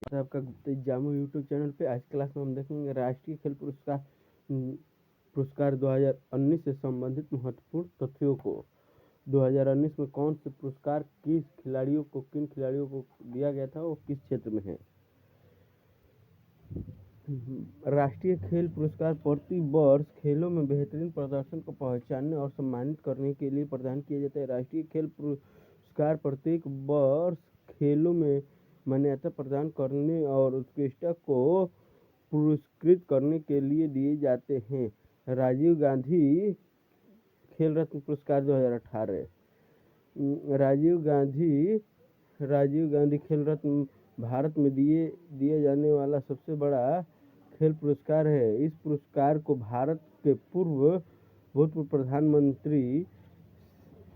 आपका Gupta Jamu YouTube channel पे। आज क्लास में हम देखेंगे राष्ट्रीय खेल पुरस्कार 2019 से संबंधित महत्वपूर्ण तथ्यों को। 2019 में कौन से पुरस्कार किन खिलाड़ियों को दिया गया था, वो किस क्षेत्र में है। राष्ट्रीय खेल पुरस्कार प्रति वर्ष खेलों में बेहतरीन प्रदर्शन को पहचानने और सम्मानित करने के लिए प्रदान किया जाता है। राष्ट्रीय खेल पुरस्कार प्रत्येक वर्ष खेलों में मान्यता प्रदान करने और उत्कृष्टता को पुरस्कृत करने के लिए दिए जाते हैं। राजीव गांधी खेल रत्न पुरस्कार 2018। राजीव गांधी खेल रत्न भारत में दिए जाने वाला सबसे बड़ा खेल पुरस्कार है। इस पुरस्कार को भारत के भूतपूर्व प्रधानमंत्री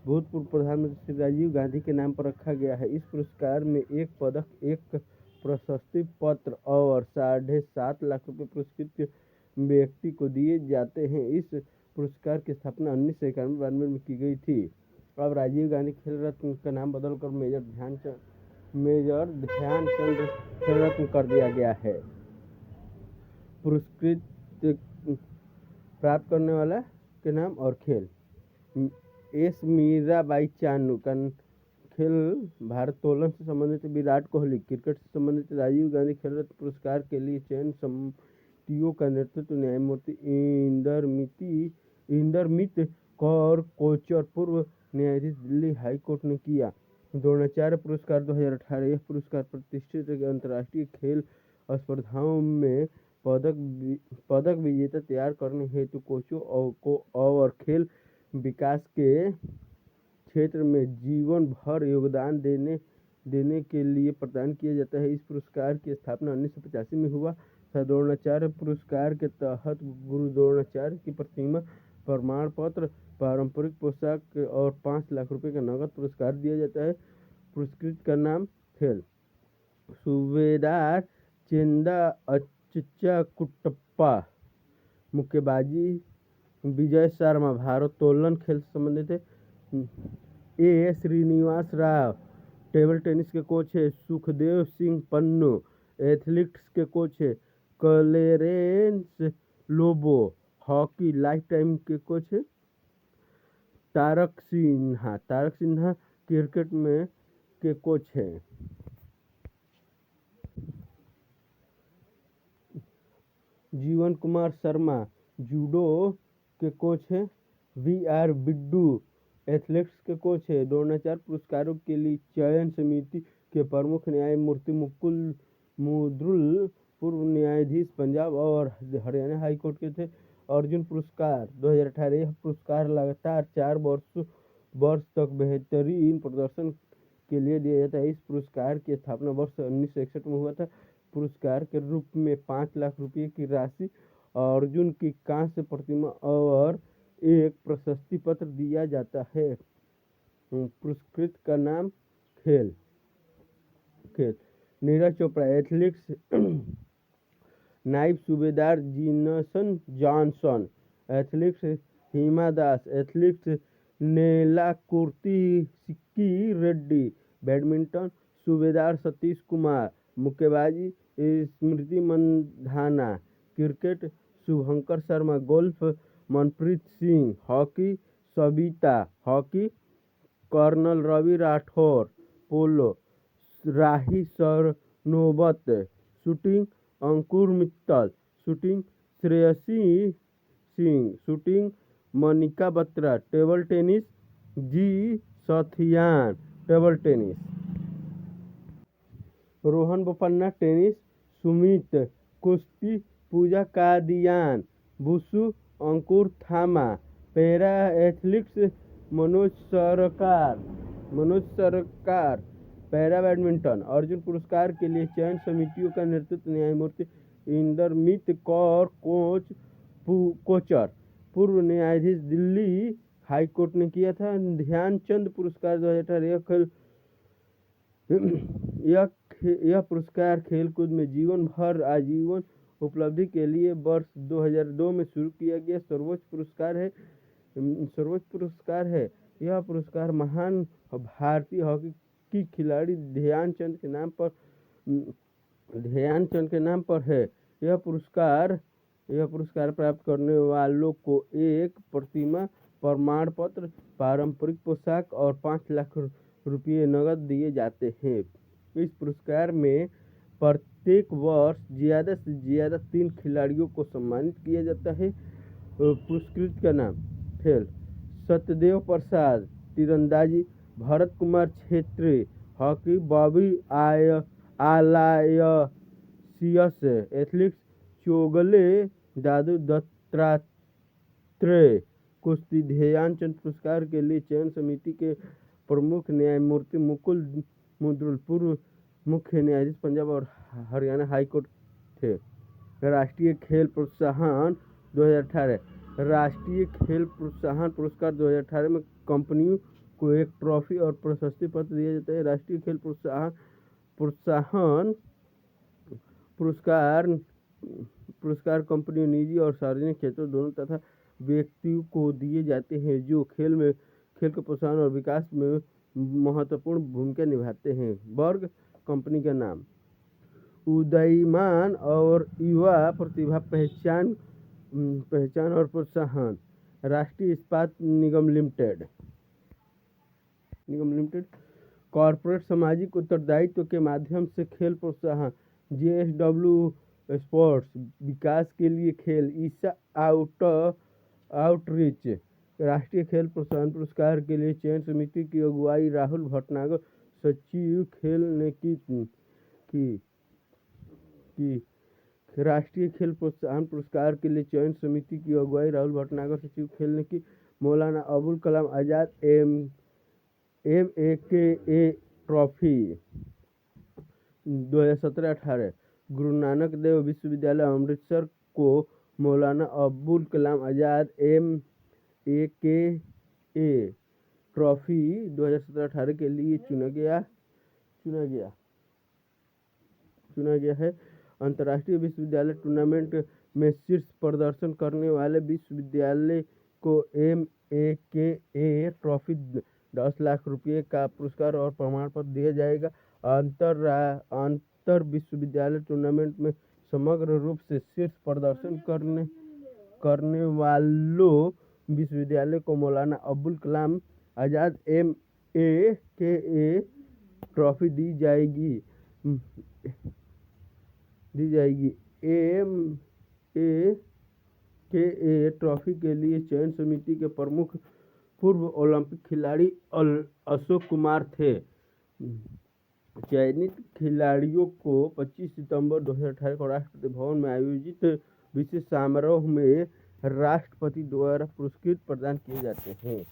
श्री राजीव गांधी के नाम पर रखा गया है। इस पुरस्कार में एक पदक, एक प्रशस्ति पत्र और 7.5 लाख रुपए पुरस्कृत व्यक्ति को दिए जाते हैं। इस पुरस्कार की स्थापना 1991-92 में की गई थी। अब राजीव गांधी खेल रत्न का नाम बदलकर मेजर ध्यानचंद खेल रत्न कर दिया गया है। पुरस्कृत प्राप्त करने वाला के नाम और खेल। एस मीराबाई चानू का खेल भारोत्तोलन से संबंधित। विराट कोहली क्रिकेट से संबंधित। राजीव गांधी खेल रत्न पुरस्कार के लिए चयन समितियों का नेतृत्व न्यायमूर्ति इंदरमित कौर कोचर, पूर्व न्यायाधीश, दिल्ली हाई कोर्ट ने किया। द्रोणाचार्य पुरस्कार 2018। यह पुरस्कार प्रतिष्ठित अंतर्राष्ट्रीय खेल स्पर्धाओं में पदक विजेता तैयार करने हेतु कोचों को और खेल विकास के क्षेत्र में जीवन भर योगदान देने के लिए प्रदान किया जाता है। इस पुरस्कार की स्थापना 1985 में हुआ था। द्रोणाचार्य पुरस्कार के तहत गुरु द्रोणाचार्य की प्रतिमा, प्रमाण पत्र, पारंपरिक पोशाक और 5 लाख रुपए का नगद पुरस्कार दिया जाता है। पुरस्कृत का नाम, खेल। सूबेदार चेंदा अच्चा कुट्टप्पा मुक्केबाजी। विजय शर्मा भारोत्तोलन खेल से संबंधित है। ए श्रीनिवास राव टेबल टेनिस के कोच है। सुखदेव सिंह पन्नू एथलेटिक्स के कोच है। Clearance Lobo hockey life time के कोच है। तारक सिन्हा क्रिकेट में के कोच है। जीवन कुमार शर्मा जूडो के कोच है। वी.आर. बिड्डू एथलेटिक्स के कोच है। द्रोणाचार्य पुरस्कारों के लिए चयन समिति के प्रमुख न्यायमूर्ति मुकुल पूर्व न्यायाधीश पंजाब और हरियाणा हाई कोर्ट के थे। अर्जुन पुरस्कार 2018। यह पुरस्कार लगातार 4 वर्ष तक बेहतरीन प्रदर्शन के लिए दिया जाता है। इस पुरस्कार की स्थापना वर्ष 1961 में हुआ था। पुरस्कार के रूप में 5 लाख रुपए की राशि, अर्जुन की कांस्य प्रतिमा और एक प्रशस्ति पत्र दिया जाता है। पुरस्कृत का नाम, खेल। नीरज चोपड़ा एथलेटिक्स नायब सूबेदार Jinson Johnson athletics. Hima Das athletics. Nelakurthi Sikki Reddy badminton. सूबेदार सतीश कुमार मुक्केबाजी। Smriti Mandhana cricket. Shubhankar Sharma golf. Manpreet Singh hockey. Savita hockey. Colonel Ravi Rathore polo. Rahi Sarnobat shooting. Ankur Mittal shooting. Shreyasi Singh shooting. Manika Batra table tennis. G Sathiyan table tennis. Rohan Bopanna tennis. Sumit कुश्ती। पूजा कादियान वुशु। अंकुर थामा पैरा एथलेटिक्स। मनोज सरकार पैरा बैडमिंटन। अर्जुन पुरस्कार के लिए चयन समितियों का नेतृत्व न्यायमूर्ति इंदरमित कौर कोचर, पूर्व न्यायाधीश, दिल्ली हाई कोर्ट ने किया था। ध्यानचंद पुरस्कार 2018। यह पुरस्कार खेलकूद में जीवन भर आजीवन उपलब्धि के लिए वर्ष 2002 में शुरू किया गया सर्वोच्च पुरस्कार है। यह पुरस्कार महान भारतीय हॉकी खिलाड़ी ध्यानचंद के नाम पर ध्यानचंद के नाम पर है। यह पुरस्कार प्राप्त करने वालों को एक प्रतिमा, प्रमाण पत्र, पारंपरिक पोशाक और 5 लाख रुपये नकद दिए जाते हैं। इस पुरस्कार में प्रत्येक वर्ष ज़्यादा से ज़्यादा 3 खिलाड़ियों को सम्मानित किया जाता है। पुरस्कृत का नाम: खेल सत्यदेव प्रसाद तीरंदाजी, भरत कुमार छेत्री हॉकी, बॉबी आलायसियस एथलेटिक्स, चोगले दादू दत्तात्रेय कुश्ती। ध्यानचंद पुरस्कार के लिए चयन समिति के प्रमुख न्यायमूर्ति मुकुल मुद्गल पूर्व मुख्य न्यायाधीश पंजाब और हरियाणा हाई कोर्ट थे। राष्ट्रीय खेल प्रोत्साहन 2018। राष्ट्रीय खेल प्रोत्साहन पुरस्कार 2018 में कंपनियों को एक ट्रॉफी और प्रशस्ति पत्र दिया जाता है। राष्ट्रीय खेल प्रोत्साहन पुरस्कार कंपनियों, निजी और सार्वजनिक क्षेत्रों दोनों तथा व्यक्तियों को दिए जाते हैं जो खेल के प्रोत्साहन और विकास में महत्वपूर्ण भूमिका निभाते हैं। वर्ग कंपनी का नाम: उदीयमान और युवा प्रतिभा पहचान और प्रोत्साहन। राष्ट्रीय इस्पात निगम लिमिटेड। कॉर्पोरेट सामाजिक उत्तरदायित्व के माध्यम से खेल प्रोत्साहन। JSW स्पोर्ट्स विकास के लिए खेल। ईसा आउटरीच। राष्ट्रीय खेल प्रोत्साहन पुरस्कार के लिए चयन समिति की अगुवाई राहुल भटनागर, सचिव खेल ने की। राष्ट्रीय खेल प्रोत्साहन पुरस्कार के लिए चयन समिति की अगुवाई राहुल भटनागर, सचिव खेल ने की। Maulana Abul Kalam Azad MAKA trophy 2017-18। गुरु नानक देव विश्वविद्यालय अमृतसर को मौलाना अबुल कलाम आज़ाद MAKA ट्रॉफी 2017-18 के लिए चुना गया है। अंतर्राष्ट्रीय विश्वविद्यालय टूर्नामेंट में शीर्ष प्रदर्शन करने वाले विश्वविद्यालय को MAKA ट्रॉफी 10 लाख रुपये का पुरस्कार और प्रमाण पत्र दिया जाएगा। अंतर विश्वविद्यालय टूर्नामेंट में समग्र रूप से शीर्ष प्रदर्शन करने वालों विश्वविद्यालय को मौलाना अबुल कलाम आज़ाद MAKA ट्रॉफी दी जाएगी। MAKA ट्रॉफी के लिए चयन समिति के प्रमुख पूर्व ओलंपिक खिलाड़ी अशोक कुमार थे। चयनित खिलाड़ियों को 25 सितंबर 2018 को राष्ट्रपति भवन में आयोजित विशेष समारोह में राष्ट्रपति द्वारा पुरस्कृत प्रदान किए जाते हैं।